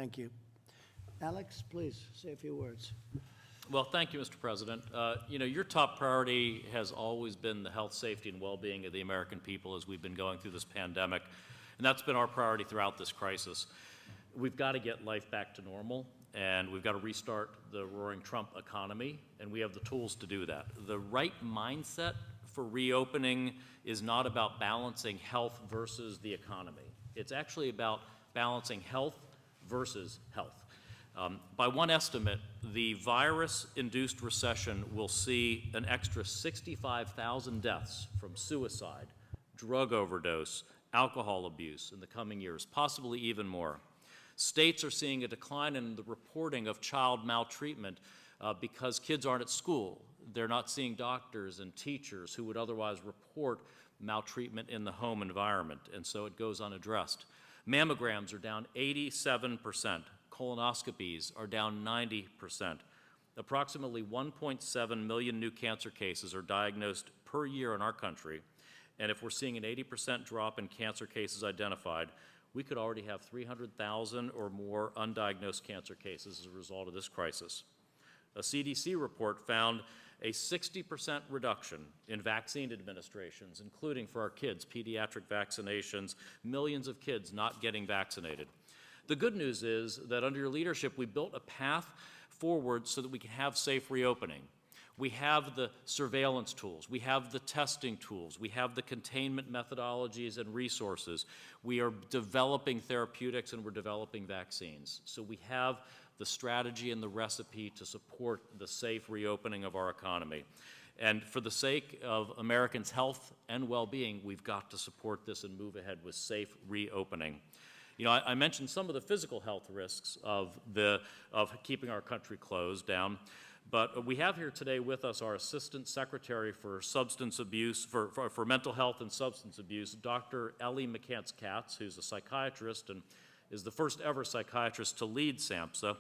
Thank you. Alex, please say a few words. Well, thank you, Mr. President. Your top priority has always been the health, safety, and well-being of the American people as we've been going through this pandemic, and that's been our priority throughout this crisis. We've got to get life back to normal, and we've got to restart the roaring Trump economy, and we have the tools to do that. The right mindset for reopening is not about balancing health versus the economy. It's actually about balancing health versus health. By one estimate, the virus-induced recession will see an extra 65,000 deaths from suicide, drug overdose, alcohol abuse in the coming years, possibly even more. States are seeing a decline in the reporting of child maltreatment because kids aren't at school. They're not seeing doctors and teachers who would otherwise report maltreatment in the home environment, and so it goes unaddressed. Mammograms are down 87%. Colonoscopies are down 90%. Approximately 1.7 million new cancer cases are diagnosed per year in our country, and if we're seeing an 80% drop in cancer cases identified, we could already have 300,000 or more undiagnosed cancer cases as a result of this crisis. A CDC report found a 60% reduction in vaccine administrations, including for our kids, pediatric vaccinations, millions of kids not getting vaccinated. The good news is that under your leadership, we built a path forward so that we can have safe reopening. We have the surveillance tools, we have the testing tools, we have the containment methodologies and resources. We are developing therapeutics and we're developing vaccines. So we have the strategy and the recipe to support the safe reopening of our economy. And for the sake of Americans' health and well-being, we've got to support this and move ahead with safe reopening. I mentioned some of the physical health risks of keeping our country closed down. But we have here today with us our Assistant Secretary for Substance Abuse, for Mental Health and Substance Abuse, Dr. Ellie McCants-Katz, who's a psychiatrist and is the first ever psychiatrist to lead SAMHSA.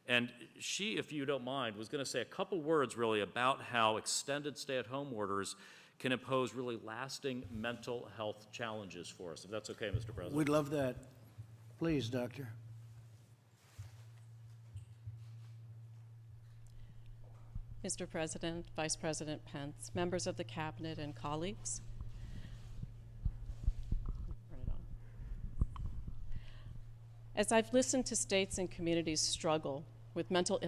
And she, if you don't mind, was going to say a couple words really about how extended stay-at-home orders can impose really lasting mental health challenges for us, if that's okay, Mr. President. We'd love that. Please, Doctor. Mr. President, Vice President Pence, members of the Cabinet, and colleagues. As I've listened to states and communities struggle with mental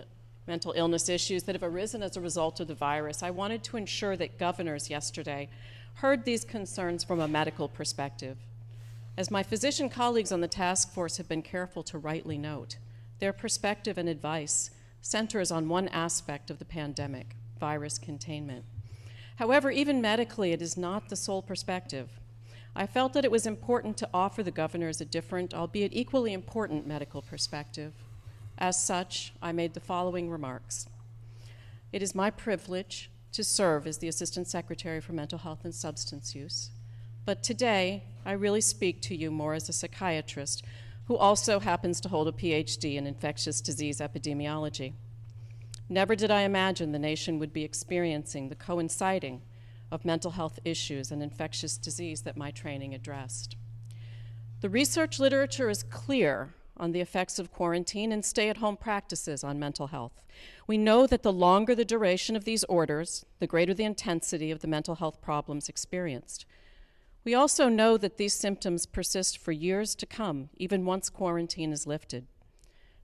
illness issues that have arisen as a result of the virus, I wanted to ensure that governors yesterday heard these concerns from a medical perspective. As my physician colleagues on the task force have been careful to rightly note, their perspective and advice centers on one aspect of the pandemic, virus containment. However, even medically, it is not the sole perspective. I felt that it was important to offer the governors a different, albeit equally important, medical perspective. As such, I made the following remarks. It is my privilege to serve as the Assistant Secretary for Mental Health and Substance Use, but today, I really speak to you more as a psychiatrist who also happens to hold a PhD in infectious disease epidemiology. Never did I imagine the nation would be experiencing the coinciding of mental health issues and infectious disease that my training addressed. The research literature is clear on the effects of quarantine and stay-at-home practices on mental health. We know that the longer the duration of these orders, the greater the intensity of the mental health problems experienced. We also know that these symptoms persist for years to come, even once quarantine is lifted.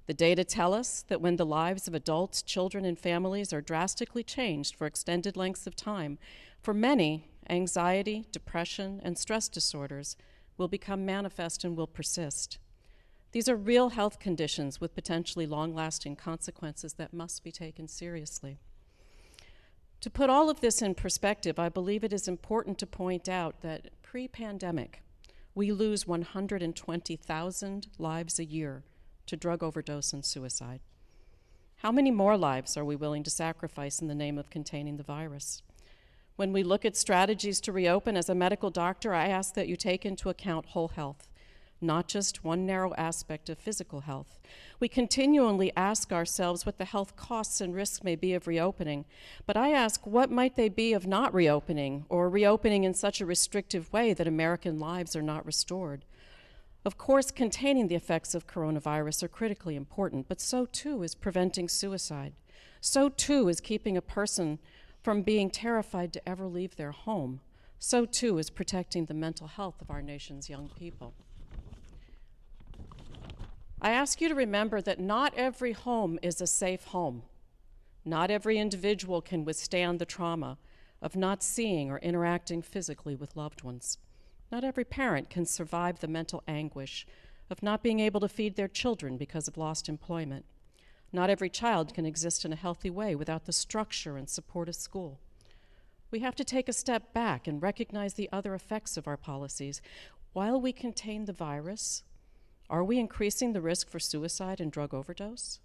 The data tell us that when the lives of adults, children, and families are drastically changed for extended lengths of time, for many, anxiety, depression, and stress disorders will become manifest and will persist. These are real health conditions with potentially long-lasting consequences that must be taken seriously. To put all of this in perspective, I believe it is important to point out that pre-pandemic, we lose 120,000 lives a year to drug overdose and suicide. How many more lives are we willing to sacrifice in the name of containing the virus? When we look at strategies to reopen, as a medical doctor, I ask that you take into account whole health, not just one narrow aspect of physical health. We continually ask ourselves what the health costs and risks may be of reopening, but I ask what might they be of not reopening, or reopening in such a restrictive way that American lives are not restored. Of course, containing the effects of coronavirus are critically important, but so too is preventing suicide. So too is keeping a person from being terrified to ever leave their home. So too is protecting the mental health of our nation's young people. I ask you to remember that not every home is a safe home. Not every individual can withstand the trauma of not seeing or interacting physically with loved ones. Not every parent can survive the mental anguish of not being able to feed their children because of lost employment. Not every child can exist in a healthy way without the structure and support of school. We have to take a step back and recognize the other effects of our policies. While we contain the virus, are we increasing the risk for suicide and drug overdose?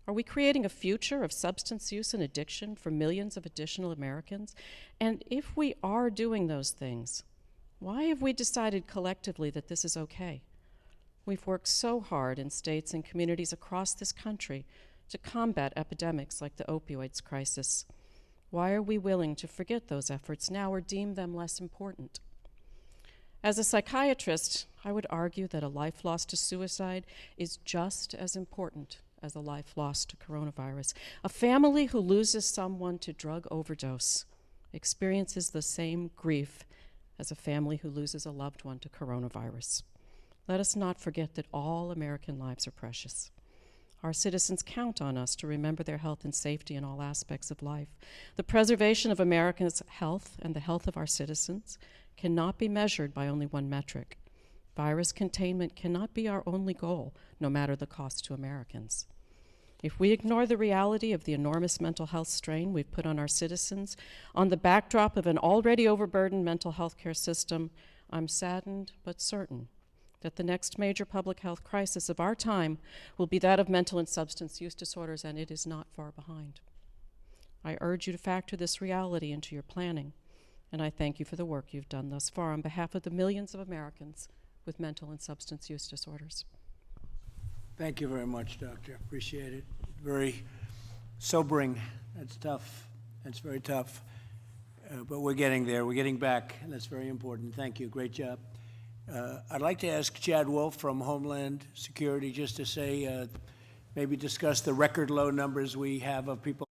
Are we creating a future of substance use and addiction for millions of additional Americans? And if we are doing those things, why have we decided collectively that this is okay? We've worked so hard in states and communities across this country to combat epidemics like the opioids crisis. Why are we willing to forget those efforts now or deem them less important? As a psychiatrist, I would argue that a life lost to suicide is just as important as a life lost to coronavirus. A family who loses someone to drug overdose experiences the same grief as a family who loses a loved one to coronavirus. Let us not forget that all American lives are precious. Our citizens count on us to remember their health and safety in all aspects of life. The preservation of America's health and the health of our citizens cannot be measured by only one metric. Virus containment cannot be our only goal, no matter the cost to Americans. If we ignore the reality of the enormous mental health strain we've put on our citizens on the backdrop of an already overburdened mental health care system, I'm saddened but certain that the next major public health crisis of our time will be that of mental and substance use disorders, and it is not far behind. I urge you to factor this reality into your planning, and I thank you for the work you've done thus far on behalf of the millions of Americans with mental and substance use disorders. Thank you very much, Doctor. Appreciate it. Very sobering. That's tough. That's very tough. But we're getting there. We're getting back, and that's very important. Thank you. Great job. I'd like to ask Chad Wolf from Homeland Security just to say, maybe discuss the record low numbers we have of people